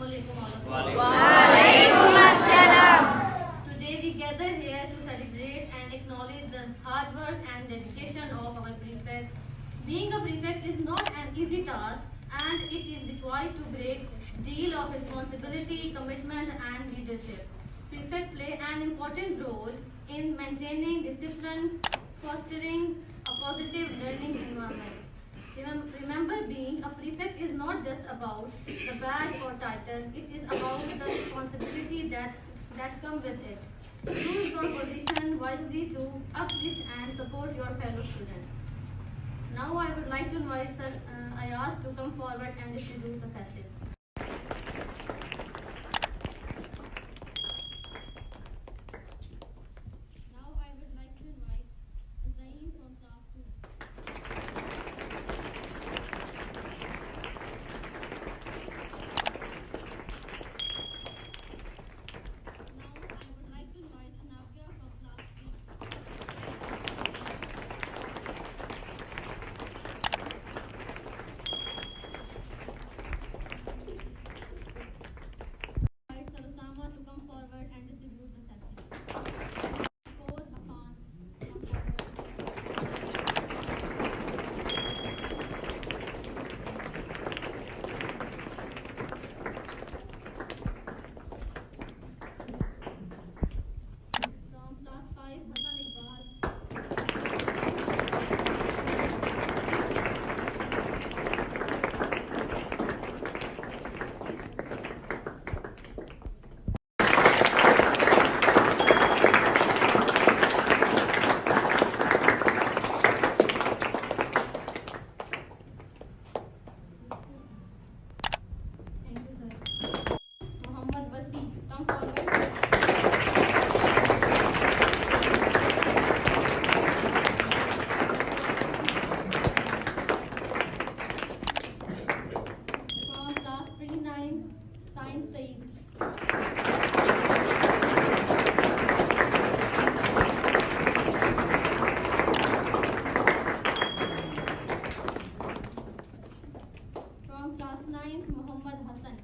Assalamualaikum. Walaikum assalam. Today we gather here to celebrate and acknowledge the hard work and dedication of our prefects. Being a prefect is not an easy task, and it is required to great deal of responsibility, commitment and leadership. Prefects play an important role in maintaining discipline, fostering a positive learning environment. Remember, being a prefect is not just about the badge or title, it is about the responsibility that come with it. Use your position wisely to uplift and support your fellow students. Now I would like to invite Ayaz to come forward and distribute the sashes. Now I would like to invite Zain from class 2. Now I would like to invite Nabeel from class 3. To come forward and distribute the session. Four, Afan, come forward. From class 5, Hasan Iqbal. Come forward. From class 3-9, Science Said. From class 9, Muhammad Hassan.